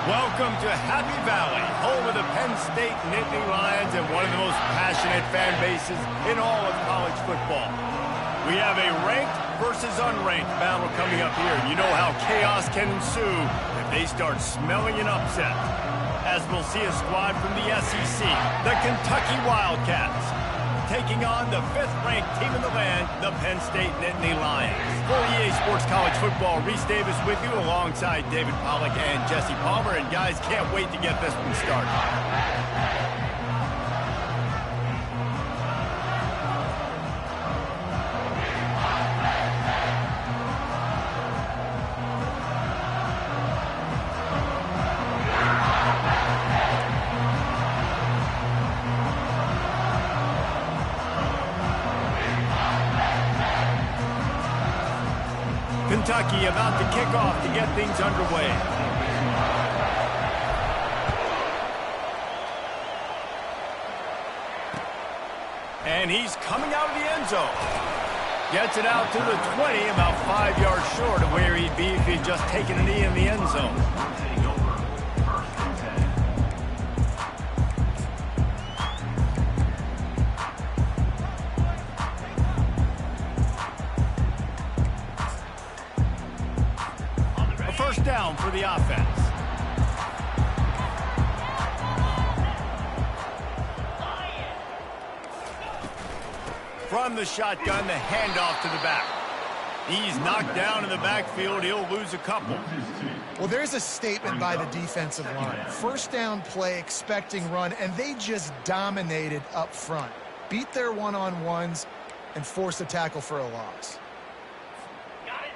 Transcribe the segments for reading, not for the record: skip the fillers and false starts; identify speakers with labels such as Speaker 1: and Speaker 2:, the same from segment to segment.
Speaker 1: Welcome to Happy Valley, home of the Penn State Nittany Lions and one of the most passionate fan bases in all of college football. We have a ranked versus unranked battle coming up here. You know how chaos can ensue if they start smelling an upset. As we'll see a squad from the SEC, the Kentucky Wildcats, taking on the 5th-ranked team in the land, the Penn State Nittany Lions. For EA Sports College Football, Reese Davis with you alongside David Pollack and Jesse Palmer. And guys, can't wait to get this one started. Kentucky about to kick off to get things underway. And he's coming out of the end zone. Gets it out to the 20, about 5 yards short of where he'd be if he'd just taken a knee in the end zone. First down for the offense. From the shotgun, the handoff to the back. He's knocked down in the backfield. He'll lose a couple.
Speaker 2: Well, there's a statement by the defensive line. First down play, expecting run, and they just dominated up front. Beat their one-on-ones and forced a tackle for a loss.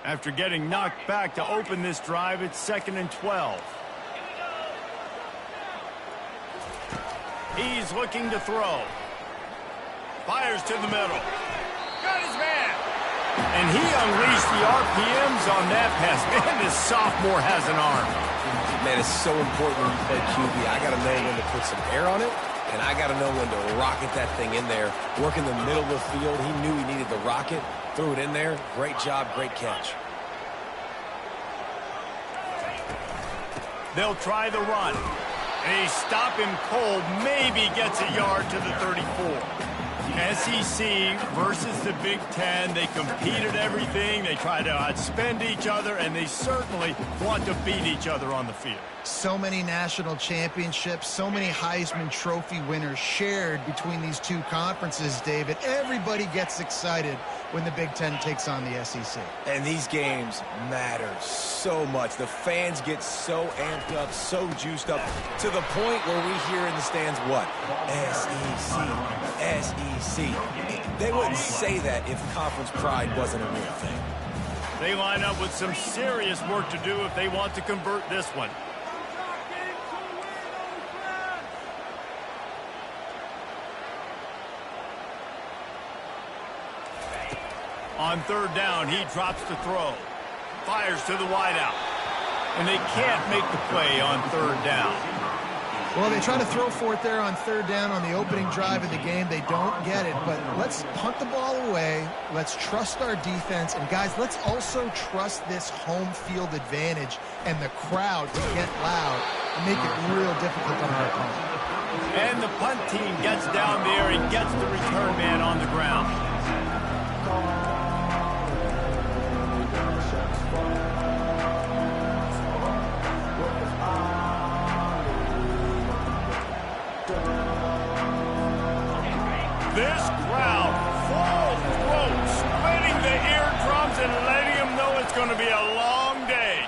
Speaker 1: After getting knocked back to open this drive, it's 2nd and 12. He's looking to throw. Fires to the middle. Got his man. And he unleashed the RPMs on that pass. Man, this sophomore has an arm.
Speaker 3: Man, it's so important when you play QB. I got to know when to put some air on it, and I got to know when to rocket that thing in there. Work in the middle of the field. He knew he needed the rocket. Threw it in there. Great job, great catch.
Speaker 1: They'll try the run. They stop him cold. Maybe gets a yard to the 34. SEC versus the Big Ten. They compete at everything. They try to outspend each other, and they certainly want to beat each other on the field.
Speaker 2: So many national championships, so many Heisman Trophy winners shared between these two conferences, David. Everybody gets excited when the Big Ten takes on the SEC.
Speaker 3: And these games matter so much. The fans get so amped up, so juiced up, to the point where we hear in the stands what? SEC, SEC. They wouldn't say that if conference pride wasn't a real thing.
Speaker 1: They line up with some serious work to do if they want to convert this one. On 3rd down, he drops to throw. Fires to the wideout. And they can't make the play on 3rd down.
Speaker 2: Well, they try to throw for it there on 3rd down on the opening drive of the game. They don't get it, but let's punt the ball away. Let's trust our defense. And, guys, let's also trust this home field advantage and the crowd to get loud and make it real difficult on our opponent.
Speaker 1: And the punt team gets down there and gets the return man on the ground. This crowd, full throat, splitting the eardrums and letting them know it's going to be a long day.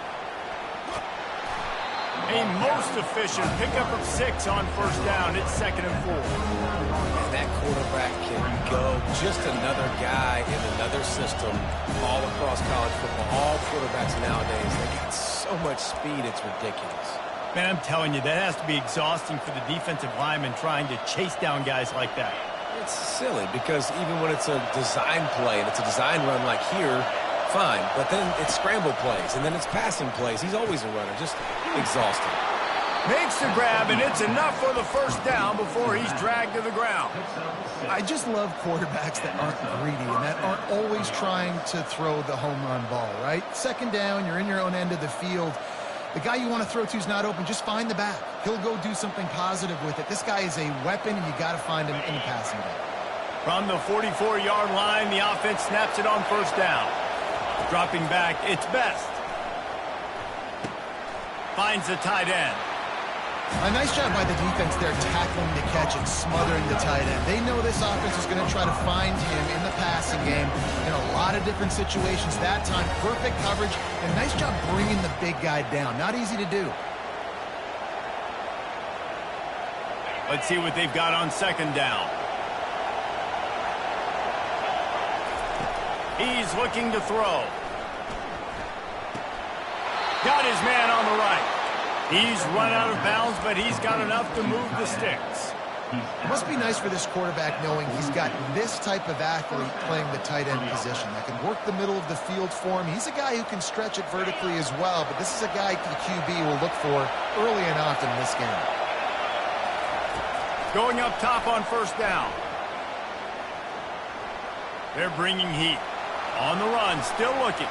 Speaker 1: A most efficient pickup of 6 on 1st down. It's 2nd and 4.
Speaker 3: And that quarterback can go. Just another guy in another system all across college football. All quarterbacks nowadays, they got so much speed, it's ridiculous.
Speaker 1: Man, I'm telling you, that has to be exhausting for the defensive lineman trying to chase down guys like that.
Speaker 3: It's silly because even when it's a design play and it's a design run like here, fine. But then it's scramble plays and then it's passing plays. He's always a runner. Just exhausting.
Speaker 1: Makes the grab, and it's enough for the 1st down before he's dragged to the ground.
Speaker 2: I just love quarterbacks that aren't greedy and that aren't always trying to throw the home run ball, right? 2nd down, you're in your own end of the field. The guy you want to throw to is not open. Just find the back. He'll go do something positive with it. This guy is a weapon, and you got to find him in the passing game.
Speaker 1: From the 44-yard line, the offense snaps it on first down. Dropping back, it's Best. Finds the tight end.
Speaker 2: A nice job by the defense there tackling the catch and smothering the tight end. They know this offense is going to try to find him in the passing game in a lot of different situations. That time, perfect coverage, and nice job bringing the big guy down. Not easy to do.
Speaker 1: Let's see what they've got on second down. He's looking to throw. Got his man on the right. He's run out of bounds, but he's got enough to move the sticks.
Speaker 2: It must be nice for this quarterback knowing he's got this type of athlete playing the tight end position that can work the middle of the field for him. He's a guy who can stretch it vertically as well, but this is a guy the QB will look for early and often in this game.
Speaker 1: Going up top on first down. They're bringing heat. On the run, still looking.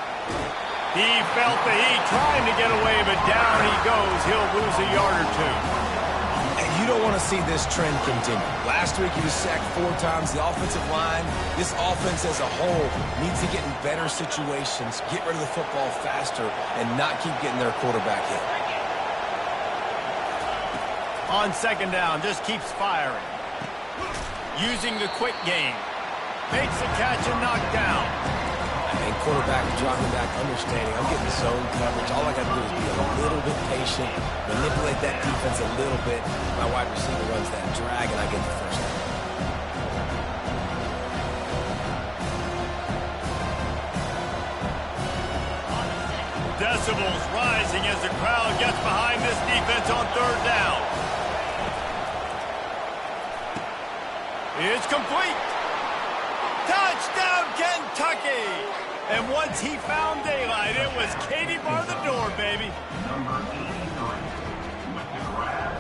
Speaker 1: He felt the heat, trying to get away, but down he goes. He'll lose a yard or two.
Speaker 3: And you don't want to see this trend continue. Last week he was sacked 4 times. The offensive line, this offense as a whole, needs to get in better situations, get rid of the football faster, and not keep getting their quarterback hit.
Speaker 1: On second down, just keeps firing. Using the quick game. Makes the catch and knocked down.
Speaker 3: And quarterback dropping back, understanding I'm getting zone coverage. All I got to do is be a little bit patient, manipulate that defense a little bit. My wide receiver runs that drag, and I get the first down.
Speaker 1: Decibels rising as the crowd gets behind this defense on third down. It's complete. Touchdown, Kentucky! And once he found daylight, it was Katie bar the door, baby.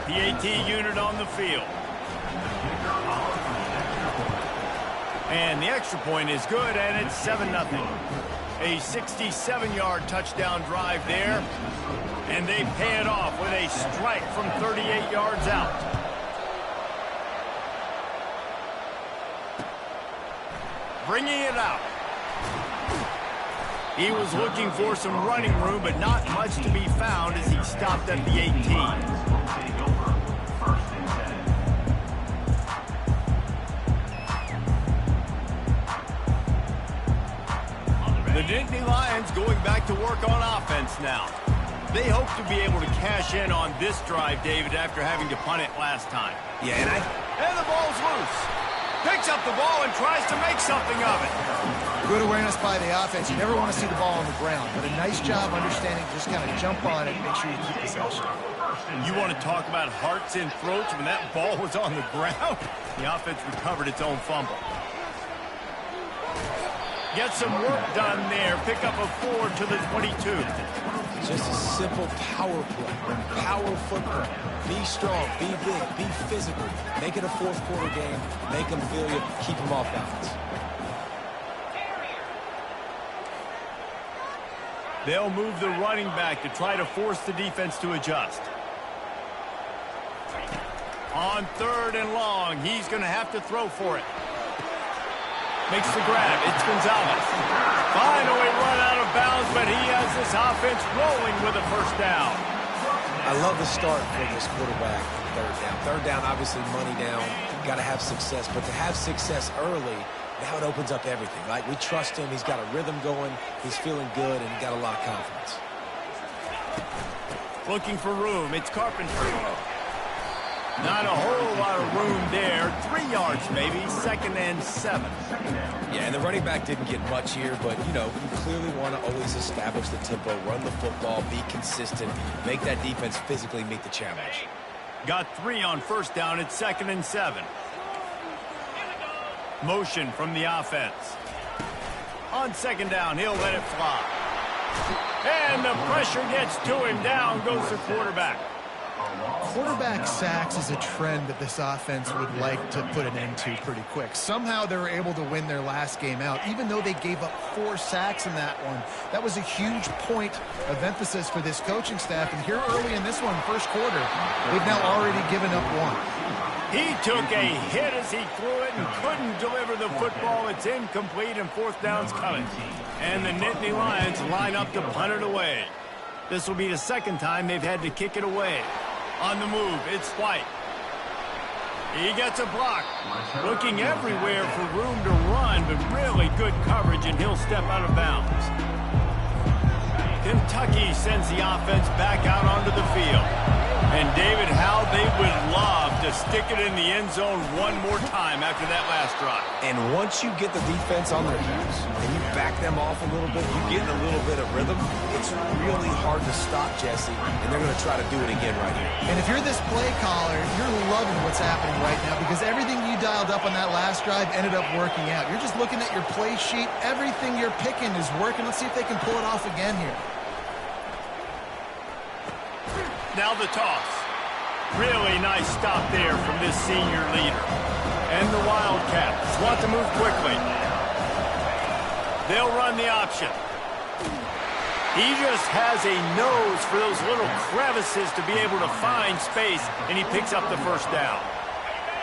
Speaker 1: PAT unit on the field. And the extra point is good, and it's 7-0. A 67-yard touchdown drive there, and they pay it off with a strike from 38 yards out. Bringing it out. He was looking for some running room, but not much to be found as he stopped at the 18. The Nittany Lions going back to work on offense now. They hope to be able to cash in on this drive, David, after having to punt it last time.
Speaker 3: Yeah,
Speaker 1: and the ball's loose. Picks up the ball and tries to make something of it.
Speaker 2: Good awareness by the offense. You never want to see the ball on the ground, but a nice job understanding just kind of jump on it and make sure you keep possession.
Speaker 1: You want to talk about hearts and throats when that ball was on the ground? The offense recovered its own fumble. Get some work done there. Pick up a 4 to the 22.
Speaker 3: just a simple power play, power football. Be strong, be big, be physical. Make it a fourth quarter game. Make them feel you. Keep them off balance.
Speaker 1: They'll move the running back to try to force the defense to adjust. On 3rd and long, he's going to have to throw for it. Makes the grab. It's Gonzalez. Finally run out of bounds, but he has this offense rolling with a first down.
Speaker 3: I love the start for this quarterback. 3rd down. 3rd down, obviously money down. Got to have success, but to have success early, now it opens up everything, right? We trust him. He's got a rhythm going. He's feeling good, and he got a lot of confidence.
Speaker 1: Looking for room. It's Carpenter. Not a whole lot of room there. 3 yards maybe. 2nd and 7.
Speaker 3: Yeah, and the running back didn't get much here, but, you know, you clearly want to always establish the tempo, run the football, be consistent, make that defense physically meet the challenge.
Speaker 1: Got 3 on 1st down. It's 2nd and 7. Motion from the offense. On 2nd down, he'll let it fly. And the pressure gets to him. Down goes the quarterback.
Speaker 2: Quarterback sacks is a trend that this offense would like to put an end to pretty quick. Somehow they were able to win their last game out, even though they gave up 4 sacks in that one. That was a huge point of emphasis for this coaching staff. And here early in this one, first quarter, they've now already given up 1.
Speaker 1: He took a hit as he threw it and couldn't deliver the football. It's incomplete and 4th down's coming. And the Nittany Lions line up to punt it away. This will be the 2nd time they've had to kick it away. On the move, it's White. He gets a block. Looking everywhere for room to run, but really good coverage, and he'll step out of bounds. Kentucky sends the offense back out onto the field. And David, how they would love to stick it in the end zone one more time after that last drive.
Speaker 3: And once you get the defense on their heels and you back them off a little bit, you get in a little bit of rhythm, it's really hard to stop, Jesse, and they're going to try to do it again right here.
Speaker 2: And if you're this play caller, you're loving what's happening right now because everything you dialed up on that last drive ended up working out. You're just looking at your play sheet. Everything you're picking is working. Let's see if they can pull it off again here.
Speaker 1: Now the toss. Really nice stop there from this senior leader. And the Wildcats want to move quickly. They'll run the option. He just has a nose for those little crevices to be able to find space, and he picks up the 1st down.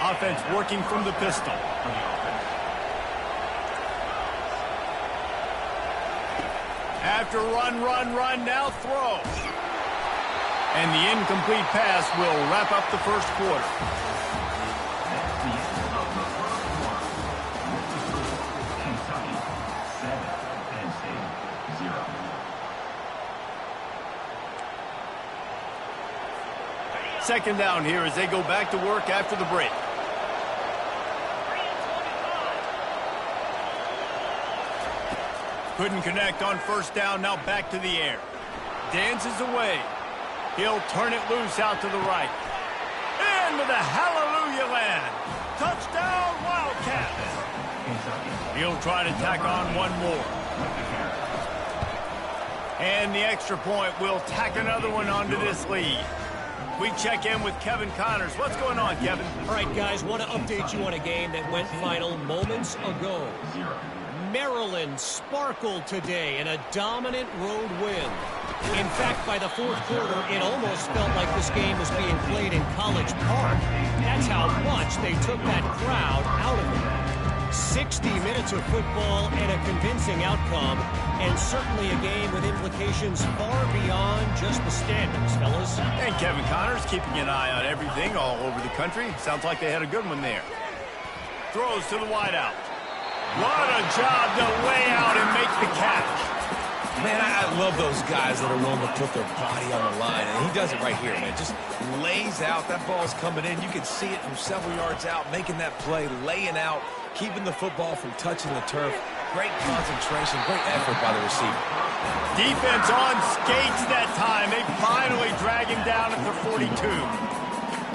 Speaker 1: Offense working from the pistol. After run, now throw. And the incomplete pass will wrap up the 1st quarter. Second down here as they go back to work after the break. Couldn't connect on 1st down, now back to the air. Dances away. He'll turn it loose out to the right. Into the hallelujah land. Touchdown, Wildcats. He'll try to tack on one more. And the extra point will tack another one onto this lead. We check in with Kevin Connors. What's going on, Kevin?
Speaker 4: All right, guys, want to update you on a game that went final moments ago. Maryland sparkled today in a dominant road win. In fact, by the 4th quarter, it almost felt like this game was being played in College Park. That's how much they took that crowd out of it. 60 minutes of football and a convincing outcome, and certainly a game with implications far beyond just the standings, fellas.
Speaker 1: And Kevin Connors keeping an eye on everything all over the country. Sounds like they had a good one there. Throws to the wideout. What a job to lay out and make the catch.
Speaker 3: Man, I love those guys that are willing to put their body on the line, and he does it right here, man. Just lays out. That ball's coming in. You can see it from several yards out, making that play, laying out, keeping the football from touching the turf. Great concentration, great effort by the receiver.
Speaker 1: Defense on skates that time. They finally drag him down at the 42.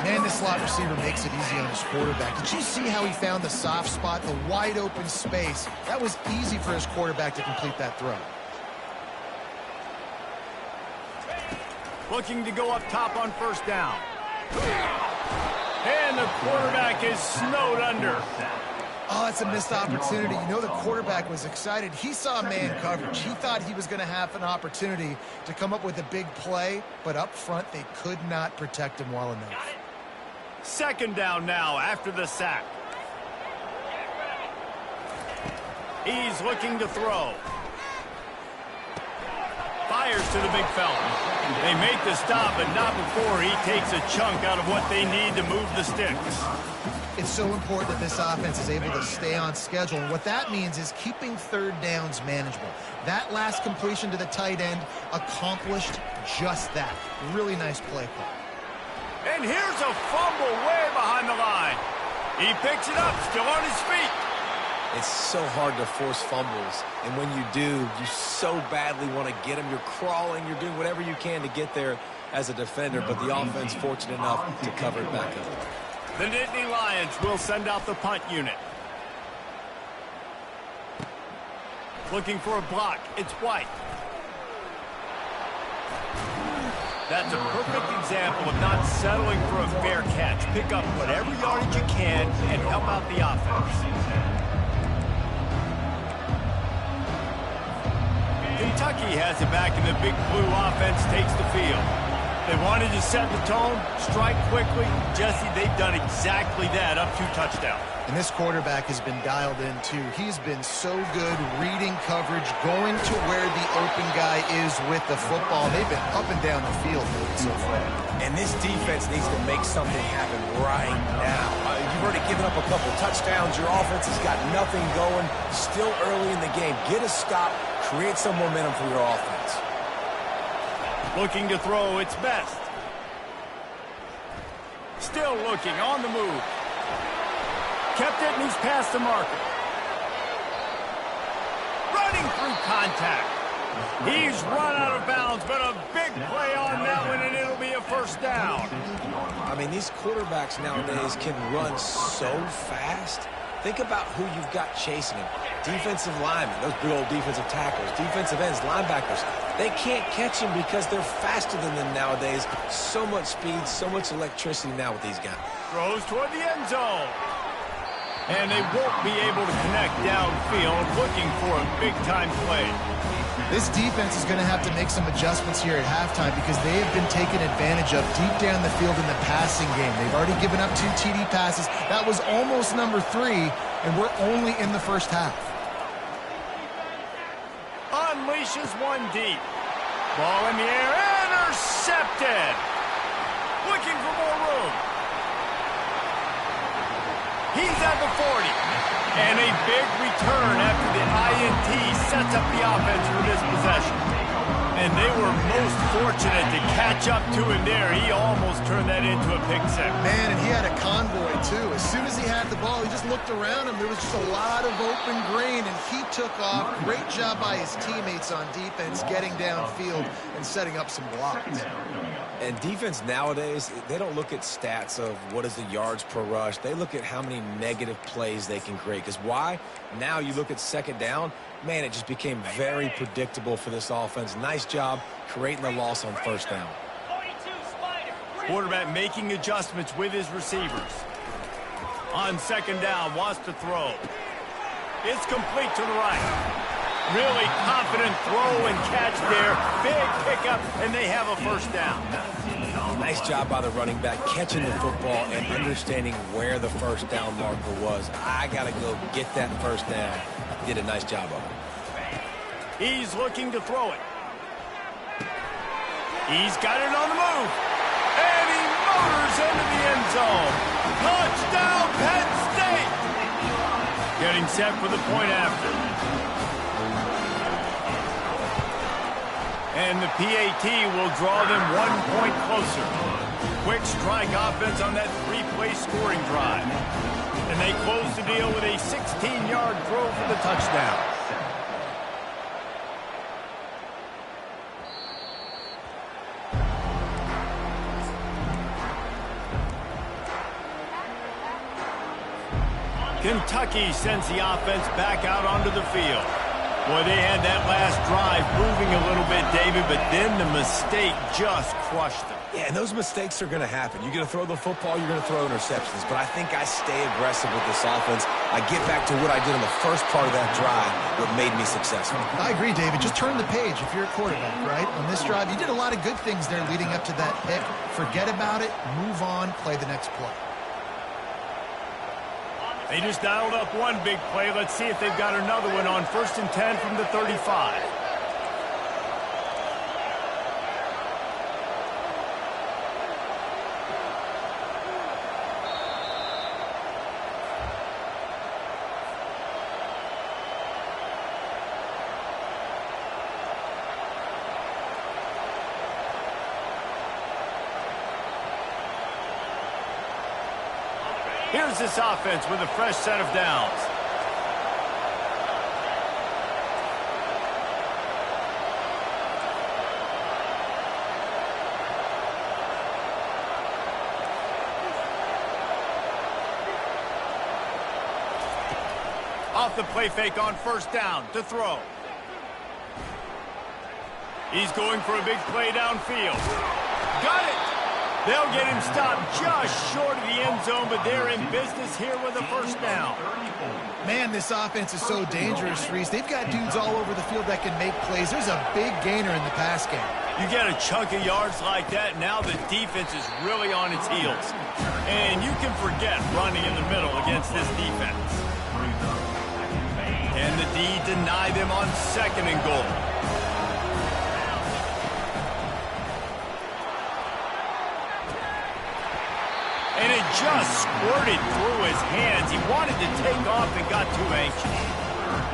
Speaker 2: Man, the slot receiver makes it easy on his quarterback. Did you see how he found the soft spot, the wide open space? That was easy for his quarterback to complete that throw.
Speaker 1: Looking to go up top on 1st down. And the quarterback is snowed under.
Speaker 2: Oh, that's a missed opportunity. You know the quarterback was excited. He saw man coverage. He thought he was going to have an opportunity to come up with a big play, but up front they could not protect him well enough.
Speaker 1: 2nd down now after the sack. He's looking to throw. Fires to the big fella. They make the stop, but not before he takes a chunk out of what they need to move the sticks.
Speaker 2: It's so important that this offense is able to stay on schedule. And what that means is keeping 3rd downs manageable. That last completion to the tight end accomplished just that. Really nice play call.
Speaker 1: And here's a fumble way behind the line. He picks it up, still on his feet.
Speaker 3: It's so hard to force fumbles, and when you do, you so badly want to get them. You're crawling, you're doing whatever you can to get there as a defender, but the offense fortunate enough to cover it back up.
Speaker 1: The Nittany Lions will send out the punt unit. Looking for a block. It's White. That's a perfect example of not settling for a fair catch. Pick up whatever yardage you can and help out the offense. Kentucky has it back, and the Big Blue offense takes the field. They wanted to set the tone, strike quickly. Jesse, they've done exactly that, up 2 touchdowns.
Speaker 2: And this quarterback has been dialed in, too. He's been so good reading coverage, going to where the open guy is with the football. They've been up and down the field so far.
Speaker 3: And this defense needs to make something happen right now. You've already given up a couple touchdowns. Your offense has got nothing going. Still early in the game. Get a stop. Create some momentum for your offense.
Speaker 1: Looking to throw its best. Still looking, on the move. Kept it, and he's past the marker. Running through contact. He's run out of bounds, but a big play on that one, and it'll be a first down.
Speaker 3: I mean, these quarterbacks nowadays can run so fast. Think about who you've got chasing him. Defensive linemen, those big old defensive tackles, defensive ends, linebackers. They can't catch him because they're faster than them nowadays. So much speed, so much electricity now with these guys.
Speaker 1: Throws toward the end zone. And they won't be able to connect downfield, looking for a big-time play.
Speaker 2: This defense is going to have to make some adjustments here at halftime because they have been taken advantage of deep down the field in the passing game. They've already given up 2 TD passes. That was almost number 3, and we're only in the first half.
Speaker 1: Unleashes one deep. Ball in the air, intercepted. Looking for more room. He's at the 40. And a big return after the INT sets up the offense for this possession. And they were most fortunate to catch up to him there. He almost turned that into a pick six.
Speaker 2: Man, and he had a convoy, too. As soon as he had the ball, he just looked around him. There was just a lot of open green, and he took off. Great job by his teammates on defense, getting downfield and setting up some blocks.
Speaker 3: And defense nowadays, they don't look at stats of what is the yards per rush. They look at how many negative plays they can create. Because why? Now you look at second down, man, it just became very predictable for this offense. Nice job creating the loss on first down.
Speaker 1: Quarterback making adjustments with his receivers. On second down, wants to throw. It's complete to the right. Really confident throw and catch there. Big pickup, and they have a first down.
Speaker 3: Nice job by the running back, catching the football and understanding where the first down marker was. I got to go get that first down. Did a nice job of it.
Speaker 1: He's looking to throw it. He's got it on the move. And he motors into the end zone. Touchdown, Penn State! Getting set for the point after. And the PAT will draw them 1 point closer. Quick strike offense on that 3-play scoring drive. And they close the deal with a 16-yard throw for the touchdown. Kentucky sends the offense back out onto the field. Boy, they had that last drive moving a little bit, David, but then the mistake just crushed them.
Speaker 3: Yeah, and those mistakes are going to happen. You're going to throw the football, you're going to throw interceptions. But I think I stay aggressive with this offense. I get back to what I did on the first part of that drive, what made me successful.
Speaker 2: I agree, David. Just turn the page if you're a quarterback, right? On this drive, you did a lot of good things there leading up to that pick. Forget about it, move on, play the next play.
Speaker 1: They just dialed up one big play. Let's see if they've got another one on 1st and 10 from the 35. Here's this offense with a fresh set of downs. Off the play fake on 1st down to throw. He's going for a big play downfield. Got it! They'll get him stopped just short of the end zone, but they're in business here with a first down.
Speaker 2: Man, this offense is so dangerous, Reese. They've got dudes all over the field that can make plays. There's a big gainer in the pass game.
Speaker 1: You get a chunk of yards like that, now the defense is really on its heels. And you can forget running in the middle against this defense. Can the D deny them on 2nd and goal? And it just squirted through his hands. He wanted to take off and got too anxious.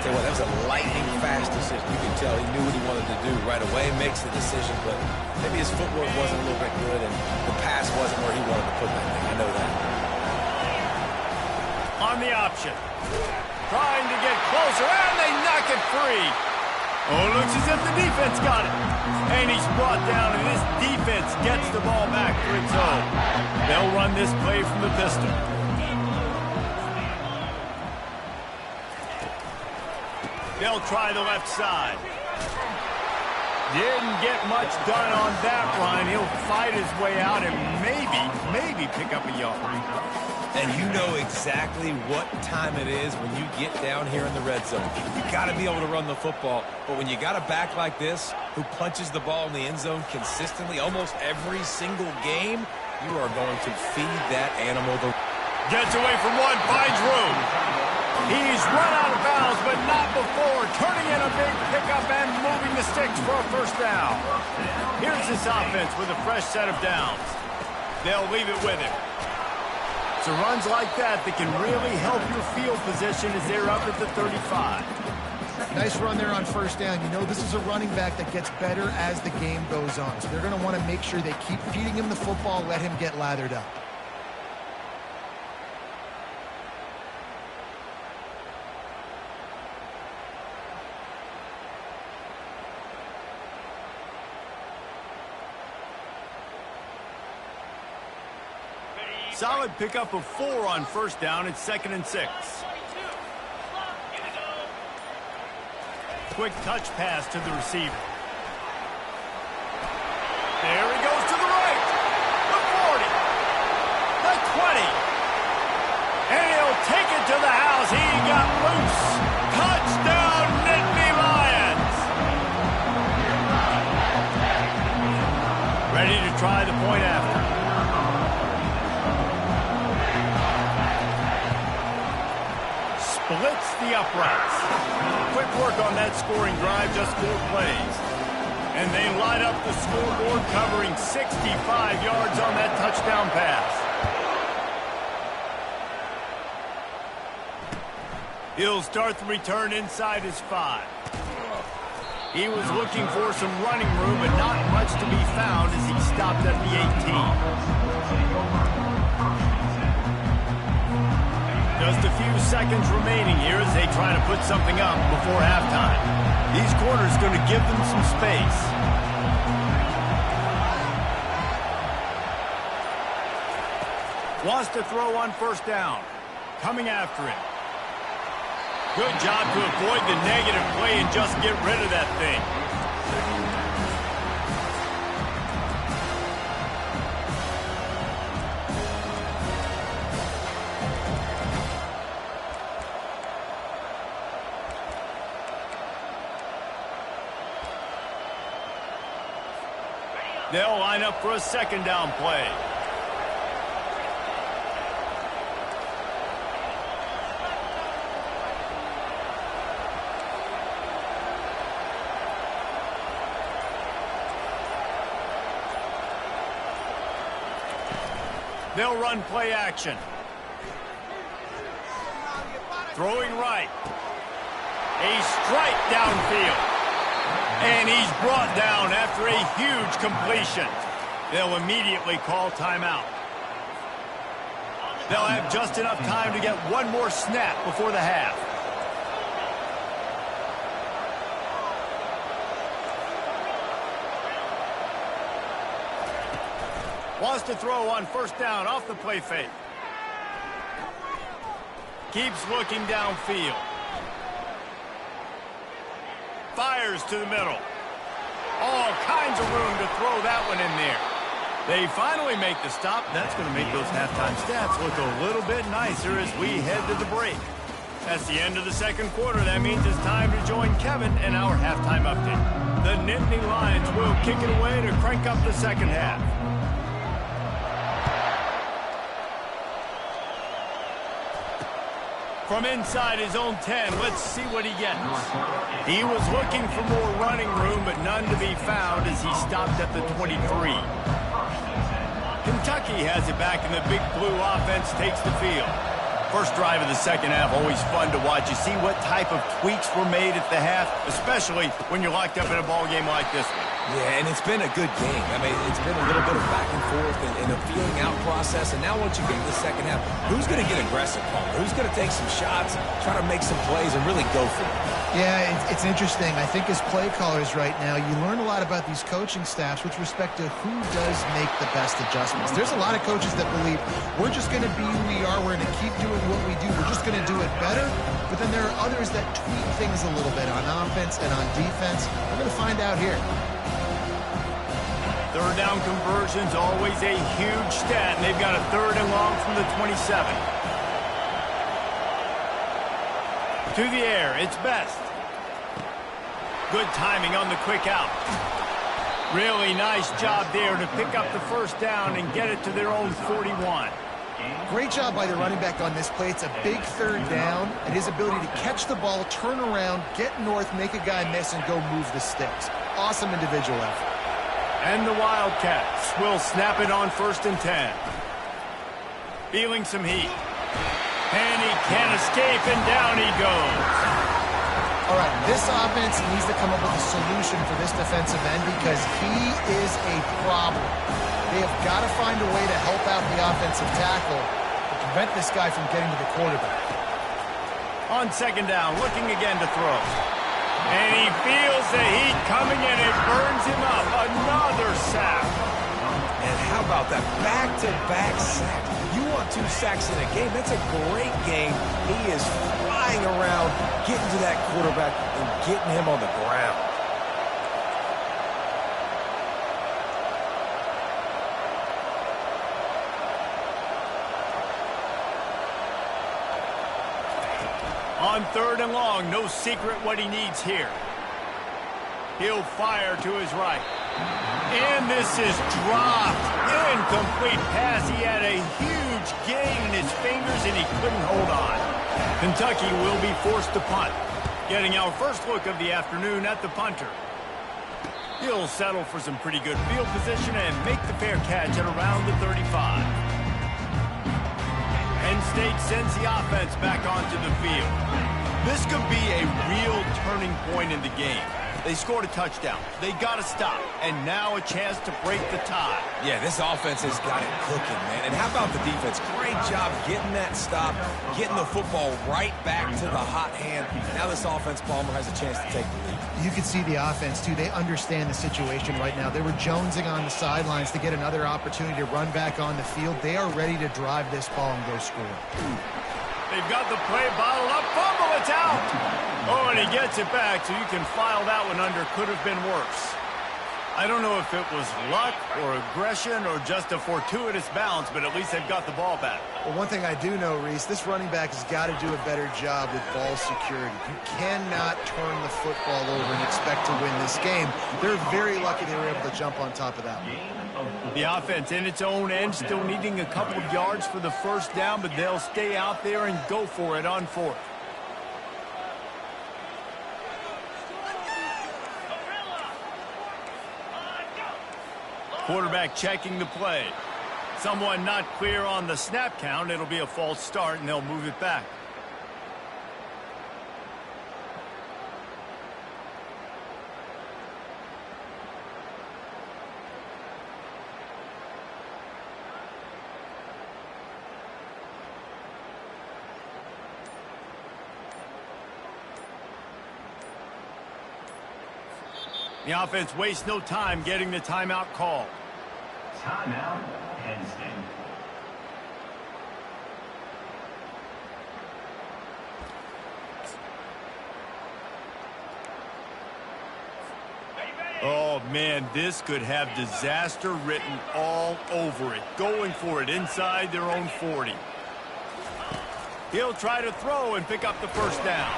Speaker 3: Tell you what, that was a lightning-fast decision. You can tell he knew what he wanted to do right away, makes the decision, but maybe his footwork wasn't a little bit good, and the pass wasn't where he wanted to put that thing. I know that.
Speaker 1: On the option. Trying to get closer, and they knock it free. Oh, looks as if the defense got it. And he's brought down, and this defense gets the ball back for its own. They'll run this play from the pistol. They'll try the left side. Didn't get much done on that run. He'll fight his way out and maybe pick up a yard.
Speaker 3: And you know exactly what time it is when you get down here in the red zone. You got to be able to run the football. But when you got a back like this who punches the ball in the end zone consistently almost every single game, you are going to feed that animal the...
Speaker 1: Gets away from one, finds room. He's run out of bounds, but not before. Turning in a big pickup and moving the sticks for a first down. Here's this offense with a fresh set of downs. They'll leave it with him. So runs like that can really help your field position as they're up at the 35.
Speaker 2: Nice run there on first down. You know, this is a running back that gets better as the game goes on. So they're going to want to make sure they keep feeding him the football, let him get lathered up.
Speaker 1: Solid pickup of 4 on first down. It's 2nd and 6. Quick touch pass to the receiver. There he goes to the right. The 40. The 20. And he'll take it to the house. He got loose. Touchdown, Nittany Lions. Ready to try the point after. Splits the uprights. Quick work on that scoring drive, just 4 plays. And they light up the scoreboard, covering 65 yards on that touchdown pass. He'll start the return inside his 5. He was looking for some running room, but not much to be found as he stopped at the 18. Just a few seconds remaining here as they try to put something up before halftime. These corners going to give them some space. Wants to throw on first down. Coming after it. Good job to avoid the negative play and just get rid of that thing. They'll line up for a 2nd down play. They'll run play action. Throwing right. A strike downfield. And he's brought down after a huge completion. They'll immediately call timeout. They'll have just enough time to get one more snap before the half. Wants to throw on first down off the play fake. Keeps looking downfield. Fires to the middle. All kinds of room to throw that one in there. They finally make the stop. That's going to make those halftime stats look a little bit nicer as we head to the break. That's the end of the second quarter. That means it's time to join Kevin in our halftime update. The Nittany Lions will kick it away to crank up the second half. From inside his own 10, let's see what he gets. He was looking for more running room, but none to be found as he stopped at the 23. Kentucky has it back, and the Big Blue offense takes the field. First drive of the second half, always fun to watch. You see what type of tweaks were made at the half, especially when you're locked up in a ball game like this one.
Speaker 3: Yeah, and it's been a good game. I mean, it's been a little bit of back and forth and a feeling out process. And now once you get to the second half, who's going to get aggressive, Palmer? Who's going to take some shots, try to make some plays, and really go for it?
Speaker 2: Yeah, it's interesting. I think as play callers right now, you learn a lot about these coaching staffs with respect to who does make the best adjustments. There's a lot of coaches that believe we're just going to be who we are. We're going to keep doing what we do. We're just going to do it better. But then there are others that tweak things a little bit on offense and on defense. We're going to find out here.
Speaker 1: Third down conversion's always a huge stat, and they've got a 3rd and long from the 27. To the air, it's Best. Good timing on the quick out. Really nice job there to pick up the first down and get it to their own 41.
Speaker 2: Great job by the running back on this play. It's a big 3rd down, and his ability to catch the ball, turn around, get north, make a guy miss, and go move the sticks. Awesome individual effort.
Speaker 1: And the Wildcats will snap it on 1st and 10. Feeling some heat. And he can't escape, and down he goes.
Speaker 2: All right, this offense needs to come up with a solution for this defensive end because he is a problem. They have got to find a way to help out the offensive tackle to prevent this guy from getting to the quarterback.
Speaker 1: On 2nd down, looking again to throw. And he feels the heat coming, and it burns him up. Another sack.
Speaker 3: And how about that back-to-back sack? You want 2 sacks in a game, that's a great game. He is flying around, getting to that quarterback and getting him on the ground.
Speaker 1: On 3rd and long, no secret what he needs here. He'll fire to his right. And this is dropped. Incomplete pass. He had a huge gain in his fingers, and he couldn't hold on. Kentucky will be forced to punt. Getting our first look of the afternoon at the punter. He'll settle for some pretty good field position and make the fair catch at around the 35. Penn State sends the offense back onto the field. This could be a real turning point in the game. They scored a touchdown. They got to stop. And now a chance to break the tie.
Speaker 3: Yeah, this offense has got it cooking, man. And how about the defense? Great job getting that stop, getting the football right back to the hot hand. Now this offense, Palmer, has a chance to take the lead.
Speaker 2: You can see the offense, too. They understand the situation right now. They were jonesing on the sidelines to get another opportunity to run back on the field. They are ready to drive this ball and go score.
Speaker 1: They've got the play bottled up. Fumble, it's out. Oh, and he gets it back, so you can file that one under. Could have been worse. I don't know if it was luck or aggression or just a fortuitous bounce, but at least they've got the ball back.
Speaker 2: Well, one thing I do know, Reese, this running back has got to do a better job with ball security. You cannot turn the football over and expect to win this game. They're very lucky they were able to jump on top of that one.
Speaker 1: The offense in its own end still needing a couple of yards for the first down, but they'll stay out there and go for it on 4th. Quarterback checking the play. Someone not clear on the snap count. It'll be a false start, and they'll move it back. The offense wastes no time getting the timeout call.
Speaker 5: Timeout, Penn State.
Speaker 1: Oh, Man, this could have disaster written all over it. Going for it inside their own 40. He'll try to throw and pick up the first down.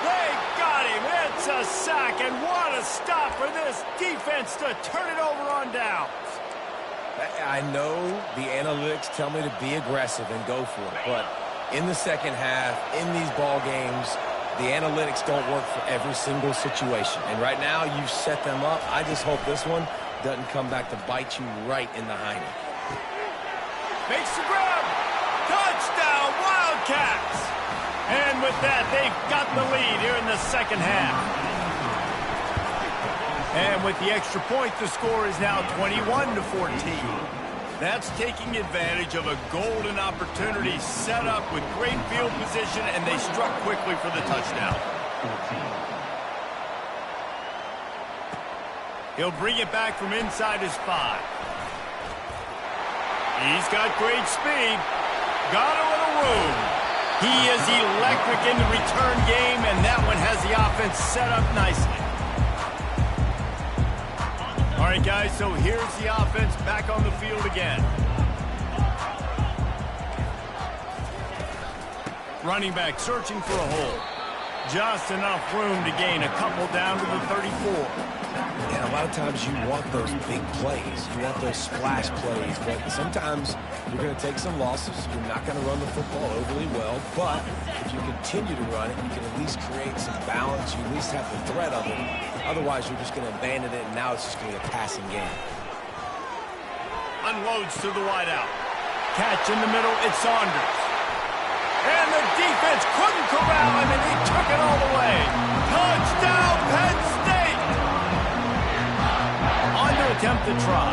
Speaker 1: They got him. It's a sack, and what a stop for this defense to turn it over on downs.
Speaker 3: I know the analytics tell me to be aggressive and go for it, but in the second half, in these ball games, the analytics don't work for every single situation. And right now, you've set them up. I just hope this one doesn't come back to bite you right in the hiney.
Speaker 1: Makes the grab. Touchdown, Wildcats! And with that, they've got the lead here in the second half. And with the extra point, the score is now 21-14. That's taking advantage of a golden opportunity set up with great field position, and they struck quickly for the touchdown. He'll bring it back from inside his 5. He's got great speed. Got a little room. He is electric in the return game, and that one has the offense set up nicely. All right, guys, so here's the offense back on the field again. Running back searching for a hole. Just enough room to gain a couple down to the 34.
Speaker 3: And a lot of times you want those big plays. You want those splash plays. But sometimes you're going to take some losses. You're not going to run the football overly well. But if you continue to run it, you can at least create some balance. You at least have the threat of it. Otherwise, you're just going to abandon it, and now it's just going to be a passing game.
Speaker 1: Unloads to the wideout. Catch in the middle, it's Saunders. And the defense couldn't corral him, and he took it all the way. Touchdown, Penn State! On to attempt the try.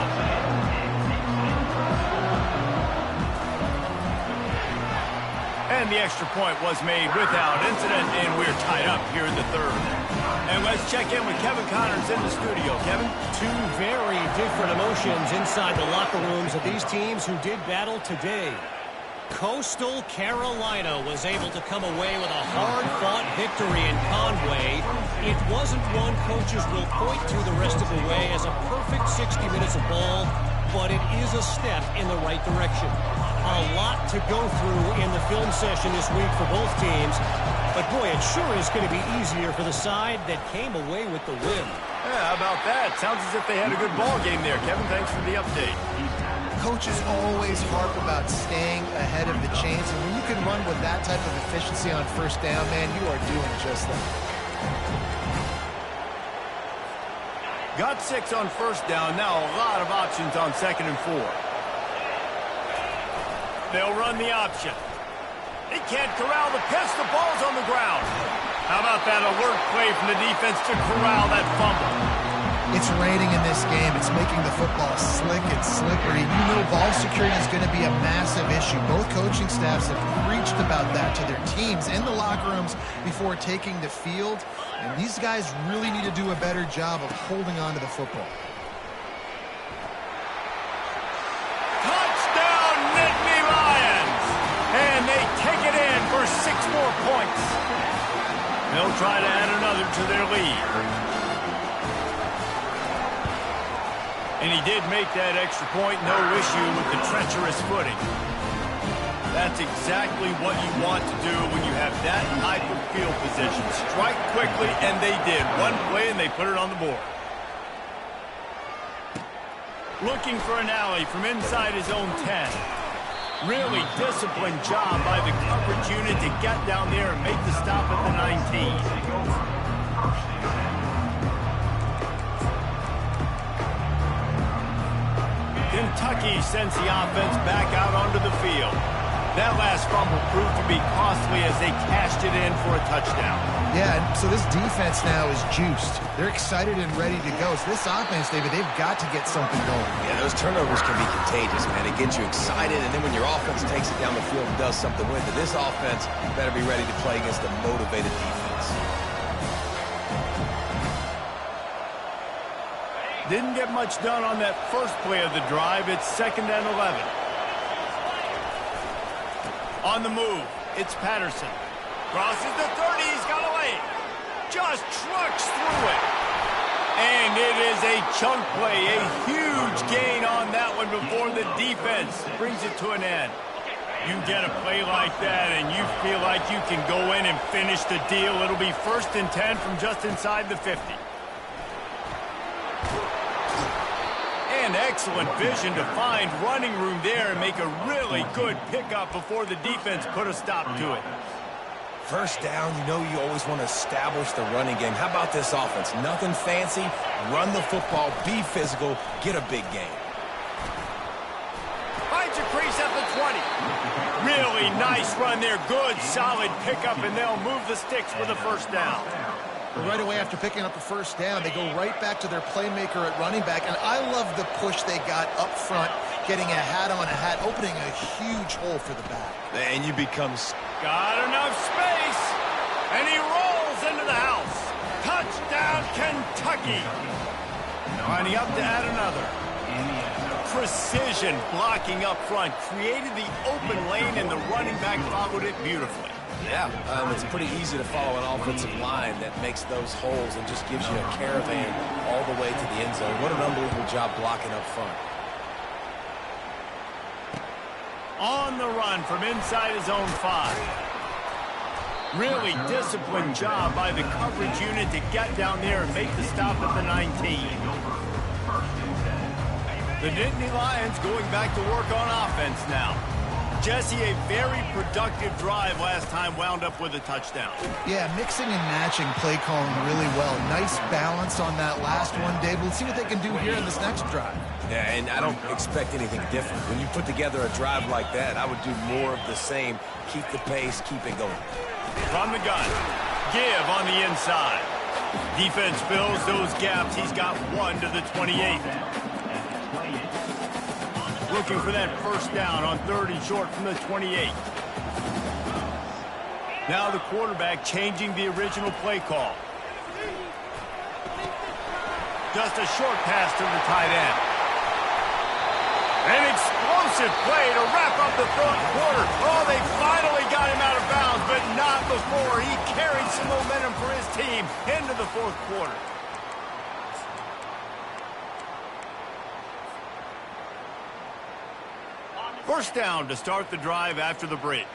Speaker 1: And the extra point was made without incident, and we're tied up here in the third. And let's check in with Kevin Connors in the studio. Kevin?
Speaker 4: Two very different emotions inside the locker rooms of these teams who did battle today. Coastal Carolina was able to come away with a hard-fought victory in Conway. It wasn't one coaches will point to the rest of the way as a perfect 60 minutes of ball, but it is a step in the right direction. A lot to go through in the film session this week for both teams, but boy, it sure is going to be easier for the side that came away with the win.
Speaker 1: Yeah, how about that? Sounds as if they had a good ball game there. Kevin, thanks for the update.
Speaker 2: Coaches always harp about staying ahead of the chains, and when you can run with that type of efficiency on first down, man, you are doing just that.
Speaker 1: Got 6 on first down. Now a lot of options on 2nd and 4. They'll run the option. They can't corral the pitch. The ball's on the ground. How about that alert play from the defense to corral that fumble?
Speaker 2: It's raining in this game. It's making the football slick and slippery. You know ball security is going to be a massive issue. Both coaching staffs have preached about that to their teams in the locker rooms before taking the field. And these guys really need to do a better job of holding on to the football.
Speaker 1: Touchdown, Nittany Lions! And they take it in for 6 more points. They'll try to add another to their lead. And he did make that extra point, no issue with the treacherous footing. That's exactly what you want to do when you have that type of field position. Strike quickly, and they did. One play, and they put it on the board. Looking for an alley from inside his own 10. Really disciplined job by the coverage unit to get down there and make the stop at the 19. Kentucky sends the offense back out onto the field. That last fumble proved to be costly as they cashed it in for a touchdown.
Speaker 2: Yeah, so this defense now is juiced. They're excited and ready to go. So this offense, David, they've got to get something going.
Speaker 3: Yeah, those turnovers can be contagious, man. It gets you excited, and then when your offense takes it down the field and does something with it, this offense better be ready to play against a motivated defense.
Speaker 1: Didn't get much done on that first play of the drive. It's 2nd and 11. On the move, it's Patterson. Crosses the 30, he's got away. Just trucks through it. And it is a chunk play, a huge gain on that one before the defense brings it to an end. You get a play like that and you feel like you can go in and finish the deal. It'll be 1st and 10 from just inside the 50. And excellent vision to find running room there and make a really good pickup before the defense put a stop to it.
Speaker 3: First down, you know you always want to establish the running game. How about this offense? Nothing fancy. Run the football, be physical, get a big gain.
Speaker 1: Finds a crease at the 20. Really nice run there. Good, solid pickup, and they'll move the sticks for the 1st down.
Speaker 2: Well, right away after picking up the 1st down, they go right back to their playmaker at running back. And I love the push they got up front, getting a hat on a hat, opening a huge hole for the back.
Speaker 3: And you become...
Speaker 1: Got enough space, and he rolls into the house. Touchdown, Kentucky. Lining up to add another. Precision blocking up front, created the open lane, and the running back followed it beautifully.
Speaker 3: Yeah, it's pretty easy to follow an offensive line that makes those holes and just gives you a caravan all the way to the end zone. What an unbelievable job blocking up front.
Speaker 1: On the run from inside his own 5. Really disciplined job by the coverage unit to get down there and make the stop at the 19. The Nittany Lions going back to work on offense now. Jesse, a very productive drive last time, wound up with a touchdown.
Speaker 2: Yeah, mixing and matching play calling really well. Nice balance on that last one, Dave. We'll see what they can do here in this next drive.
Speaker 3: Yeah, and I don't expect anything different. When you put together a drive like that, I would do more of the same. Keep the pace, keep it going.
Speaker 1: From the gun, give on the inside. Defense fills those gaps. He's got 1 to the 28. Looking for that 1st down on 3rd and short from the 28. Now the quarterback changing the original play call. Just a short pass to the tight end. An explosive play to wrap up the 3rd quarter. Oh, they finally got him out of bounds, but not before. He carried some momentum for his team into the 4th quarter. First down to start the drive after the break.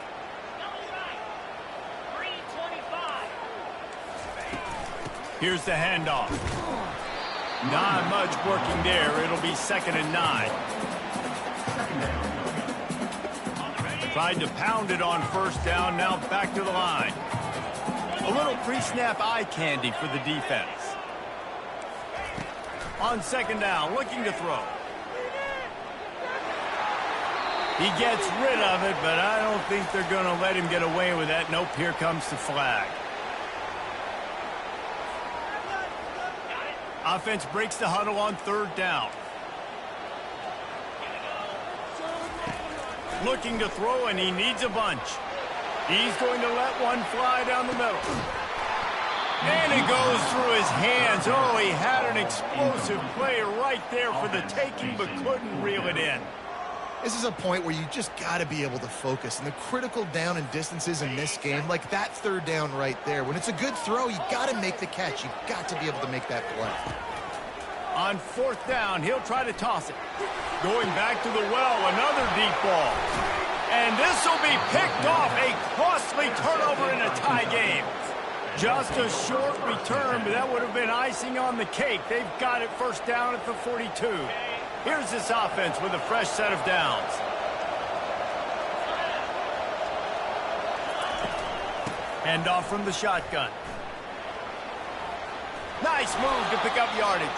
Speaker 1: Here's the handoff. Not much working there. It'll be 2nd and 9. Tried to pound it on 1st down. Now back to the line. A little pre-snap eye candy for the defense. On 2nd down, looking to throw. He gets rid of it, but I don't think they're going to let him get away with that. Nope, here comes the flag. Offense breaks the huddle on 3rd down. Looking to throw, and he needs a bunch. He's going to let one fly down the middle. And it goes through his hands. Oh, he had an explosive play right there for the taking, but couldn't reel it in.
Speaker 2: This is a point where you just got to be able to focus. And the critical down and distances in this game, like that 3rd down right there, when it's a good throw, you got to make the catch. You've got to be able to make that play.
Speaker 1: On 4th down, he'll try to toss it. Going back to the well, another deep ball. And this will be picked off. A costly turnover in a tie game. Just a short return, but that would have been icing on the cake. They've got it 1st down at the 42. Here's this offense with a fresh set of downs. Handoff from the shotgun. Nice move to pick up yardage.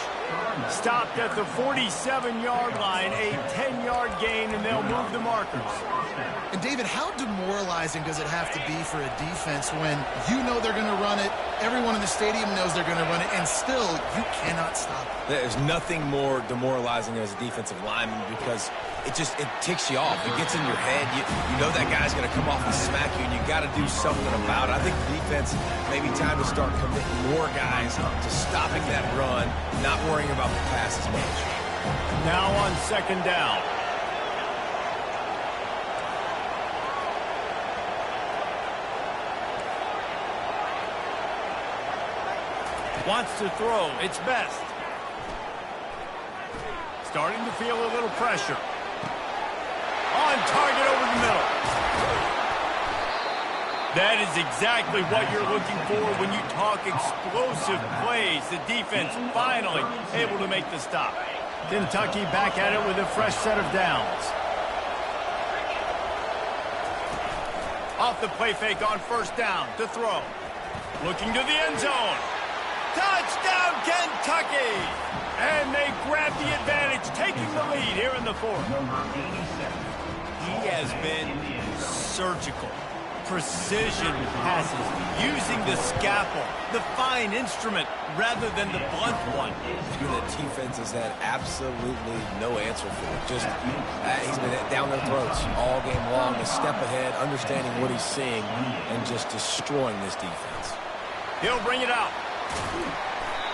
Speaker 1: Stopped at the 47-yard line, a 10-yard gain, and they'll move the markers.
Speaker 2: And, David, how demoralizing does it have to be for a defense when you know they're going to run it, everyone in the stadium knows they're going to run it, and still you cannot stop it?
Speaker 3: There's nothing more demoralizing as a defensive lineman because it ticks you off. It gets in your head. You know that guy's going to come off and smack you, and you got to do something about it. I think the defense maybe time to start committing more guys to stopping that run, not worrying about the pass as much.
Speaker 1: Now on 2nd down. Wants to throw. It's best. Starting to feel a little pressure. On target over the middle. That is exactly what you're looking for when you talk explosive plays. The defense finally able to make the stop. Kentucky back at it with a fresh set of downs. Off the play fake on first down to throw. Looking to the end zone. Touchdown, Kentucky! And they grab the advantage, taking the lead here in the fourth. He has been surgical. Precision passes, using the scalpel, the fine instrument, rather than the blunt one.
Speaker 3: The defense has had absolutely no answer for it. Just, he's been down their throats all game long, a step ahead, understanding what he's seeing, and just destroying this defense.
Speaker 1: He'll bring it out.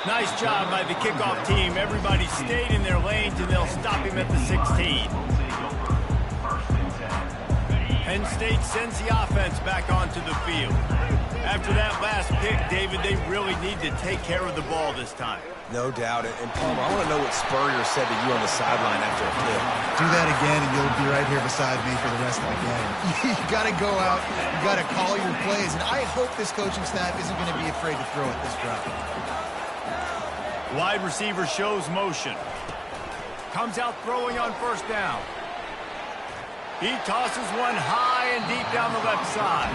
Speaker 1: Nice job by the kickoff team. Everybody stayed in their lanes, and they'll stop him at the 16. Penn State sends the offense back onto the field. After that last pick, David, they really need to take care of the ball this time.
Speaker 3: No doubt. And Palmer, I want to know what Spurrier said to you on the sideline after a pick.
Speaker 2: Do that again, and you'll be right here beside me for the rest of the game. You got to go out. You got to call your plays. And I hope this coaching staff isn't going to be afraid to throw at this drive.
Speaker 1: Wide receiver shows motion. Comes out throwing on first down. He tosses one high and deep down the left side.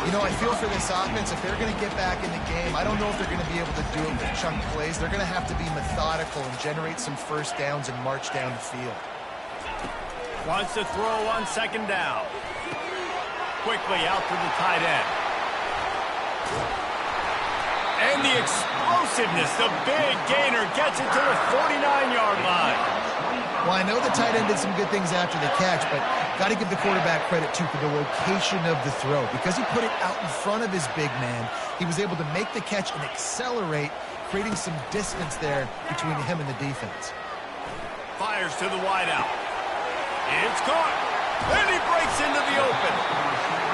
Speaker 2: You know, I feel for this offense, if they're going to get back in the game, I don't know if they're going to be able to do it with chunk plays. They're going to have to be methodical and generate some first downs and march down the field.
Speaker 1: Wants to throw on second down. Quickly out to the tight end. And the explosiveness, the big gainer gets it to the 49-yard line.
Speaker 2: Well, I know the tight end did some good things after the catch, but got to give the quarterback credit, too, for the location of the throw. Because he put it out in front of his big man, he was able to make the catch and accelerate, creating some distance there between him and the defense.
Speaker 1: Fires to the wideout. It's caught. And he breaks into the open.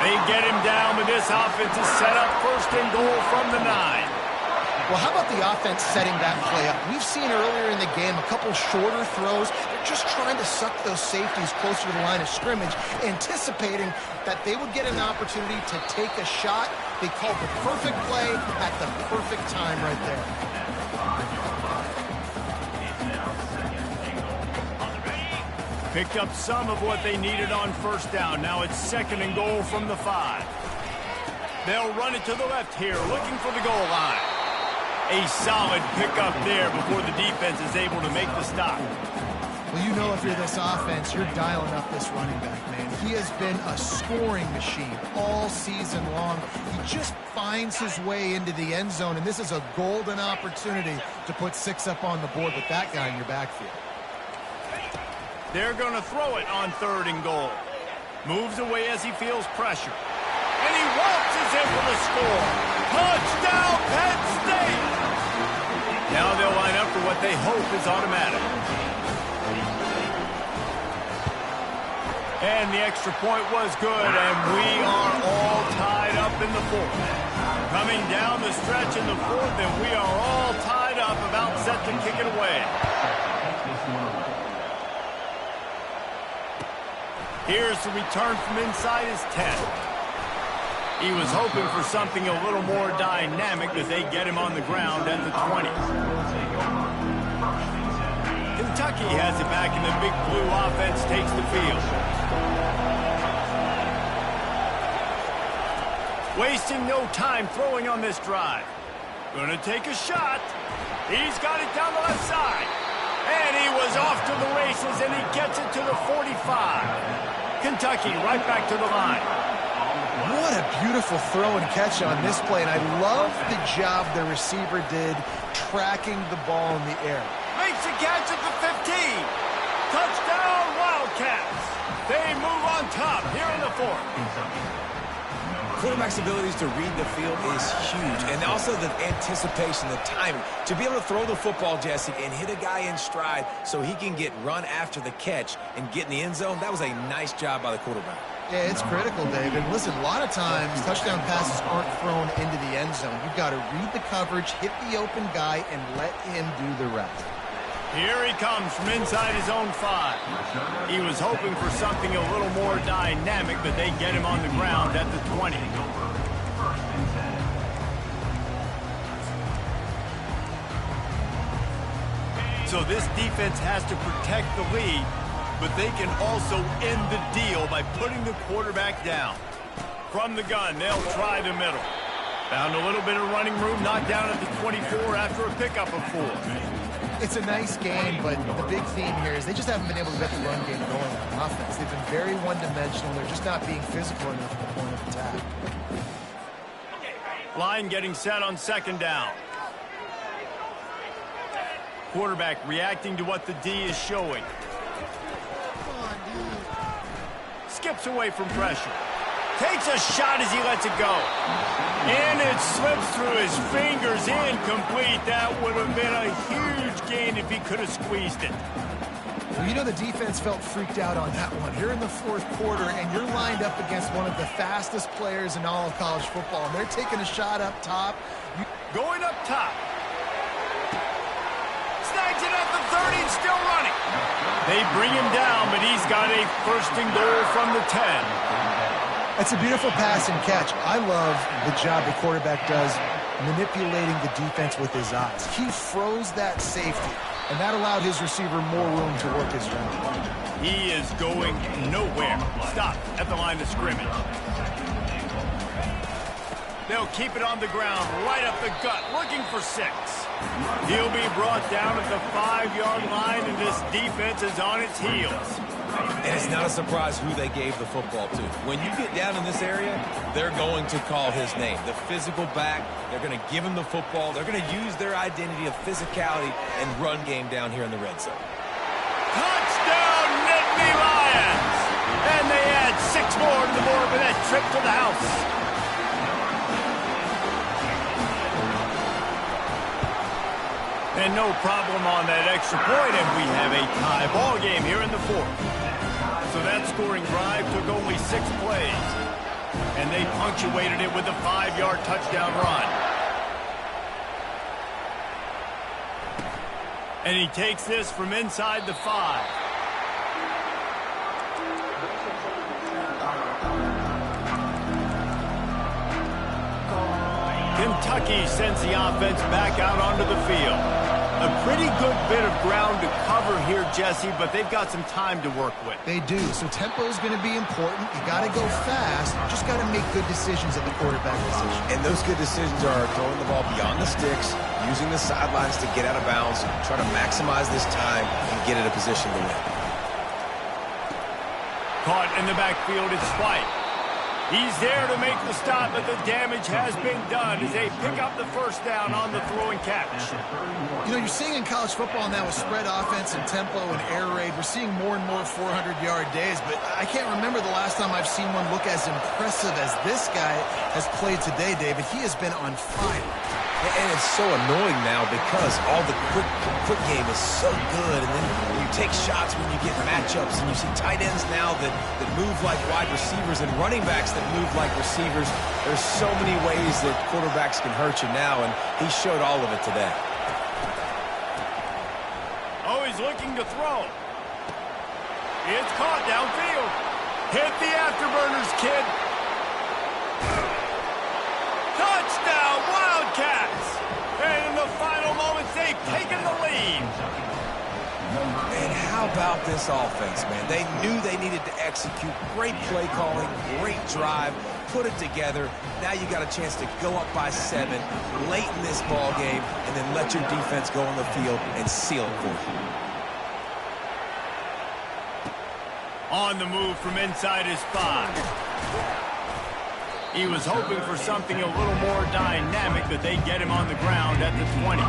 Speaker 1: They get him down, but this offense is set up first and goal from the 9.
Speaker 2: Well, how about the offense setting that play up? We've seen earlier in the game a couple shorter throws. They're just trying to suck those safeties closer to the line of scrimmage, anticipating that they would get an opportunity to take a shot. They called the perfect play at the perfect time right there.
Speaker 1: Picked up some of what they needed on first down. Now it's second and goal from the 5. They'll run it to the left here, looking for the goal line. A solid pickup there before the defense is able to make the stop.
Speaker 2: Well, you know if you're this offense, you're dialing up this running back, man. He has been a scoring machine all season long. He just finds his way into the end zone, and this is a golden opportunity to put 6 up on the board with that guy in your backfield.
Speaker 1: They're going to throw it on third and goal. Moves away as he feels pressure. And he waltzes in for the score. Touchdown, Penn State! Now they'll line up for what they hope is automatic. And the extra point was good, and we are all tied up in the fourth. Coming down the stretch in the fourth, and we are all tied up, about set to kick it away. Here's the return from inside his 10. He was hoping for something a little more dynamic, but they get him on the ground at the 20. Kentucky has it back, and the big blue offense takes the field. Wasting no time throwing on this drive. Gonna take a shot. He's got it down the left side. And he was off to the races, and he gets it to the 45. Kentucky right back to the line.
Speaker 2: What a beautiful throw and catch on this play, and I love the job the receiver did tracking the ball in the air.
Speaker 1: Makes a catch at the 15. Touchdown, Wildcats. They move on top here in the fourth.
Speaker 3: Quarterback's abilities to read the field is huge, and also the anticipation, the timing. To be able to throw the football, Jesse, and hit a guy in stride so he can get run after the catch and get in the end zone, that was a nice job by the quarterback.
Speaker 2: Yeah, it's critical, David. Listen, a lot of times touchdown passes aren't thrown into the end zone. You've got to read the coverage, hit the open guy, and let him do the rest.
Speaker 1: Here he comes from inside his own 5. He was hoping for something a little more dynamic, but they get him on the ground at the 20. So this defense has to protect the lead, but they can also end the deal by putting the quarterback down. From the gun, they'll try the middle. Found a little bit of running room, knocked down at the 24 after a pickup of 4.
Speaker 2: It's a nice game, but the big theme here is they just haven't been able to get the run game going on offense. They've been very one-dimensional. They're just not being physical enough at the point of attack.
Speaker 1: Line getting set on 2nd down. Quarterback reacting to what the D is showing. Skips away from pressure. Takes a shot as he lets it go. And it slips through his fingers. Incomplete. That would have been a huge gain if he could have squeezed it.
Speaker 2: Well, you know the defense felt freaked out on that one. You're in the 4th quarter, and you're lined up against one of the fastest players in all of college football. And they're taking a shot up top.
Speaker 1: Going up top. Snags it at the 30 and still running. They bring him down, but he's got a 1st and goal from the 10.
Speaker 2: It's a beautiful pass and catch. I love the job the quarterback does manipulating the defense with his eyes. He froze that safety, and that allowed his receiver more room to work his route.
Speaker 1: He is going nowhere. Stop at the line of scrimmage. They'll keep it on the ground, right up the gut, looking for 6. He'll be brought down at the 5-yard line, and this defense is on its heels.
Speaker 3: And it's not a surprise who they gave the football to. When you get down in this area, they're going to call his name. The physical back, they're going to give him the football. They're going to use their identity of physicality and run game down here in the red zone.
Speaker 1: Touchdown, Nittany Lions! And they add 6 more to the board with that trip to the house. And no problem on that extra point, and we have a tie ball game here in the 4th. So that scoring drive took only 6 plays, and they punctuated it with a 5-yard touchdown run. And he takes this from inside the 5. Kentucky sends the offense back out onto the field. A pretty good bit of ground to cover here, Jesse, but they've got some time to work with.
Speaker 2: They do, so tempo is going to be important. You got to go fast. You just got to make good decisions at the quarterback position.
Speaker 3: And those good decisions are throwing the ball beyond the sticks, using the sidelines to get out of bounds, try to maximize this time and get in a position to win.
Speaker 1: Caught in the backfield, it's White. He's there to make the stop, but the damage has been done as they pick up the 1st down on the throw and catch.
Speaker 2: You know, you're seeing in college football now with spread offense and tempo and air raid, we're seeing more and more 400-yard days, but I can't remember the last time I've seen one look as impressive as this guy has played today, David. He has been on fire.
Speaker 3: And it's so annoying now because all the quick game is so good, and then you take shots when you get matchups, and you see tight ends now that move like wide receivers and running backs that move like receivers. There's so many ways that quarterbacks can hurt you now, and he showed all of it today.
Speaker 1: Oh, he's looking to throw. It's caught downfield. Hit the afterburners, kid. Touchdown, Wildcats! And in the final moments, they've taken the lead.
Speaker 3: And how about this offense, man? They knew they needed to execute. Great play calling, great drive, put it together. Now you got a chance to go up by 7 late in this ball game and then let your defense go on the field and seal it for you.
Speaker 1: On the move from inside his 5. He was hoping for something a little more dynamic, but they get him on the ground at the 20.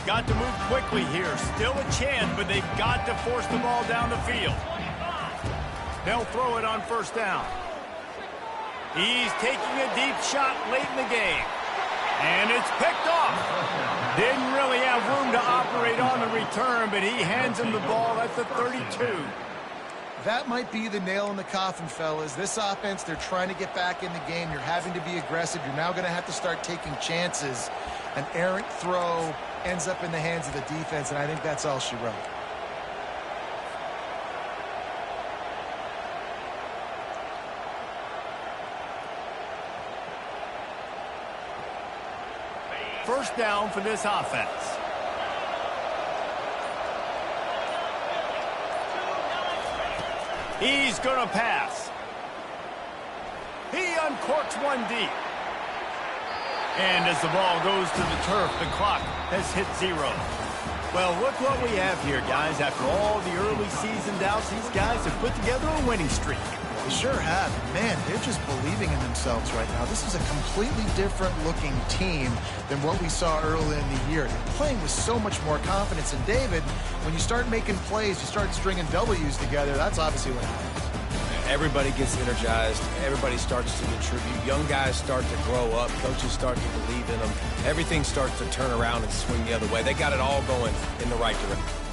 Speaker 1: Got have to move quickly here. Still a chance, but they've got to force the ball down the field. They'll throw it on first down. He's taking a deep shot late in the game. And it's picked off. Didn't really have room to operate on the return, but he hands him the ball at the 32.
Speaker 2: That might be the nail in the coffin, fellas. This offense, they're trying to get back in the game. You're having to be aggressive. You're now going to have to start taking chances. An errant throw ends up in the hands of the defense, and I think that's all she wrote.
Speaker 1: First down for this offense. He's going to pass. He uncorks one deep. And as the ball goes to the turf, the clock has hit 0. Well, look what we have here, guys. After all the early season doubts, these guys have put together a winning streak.
Speaker 2: They sure have. Man, they're just believing in themselves right now. This is a completely different looking team than what we saw early in the year. They're playing with so much more confidence. And David, when you start making plays, you start stringing W's together, that's obviously what happens.
Speaker 3: Everybody gets energized. Everybody starts to contribute. Young guys start to grow up. Coaches start to believe in them. Everything starts to turn around and swing the other way. They got it all going in the right direction.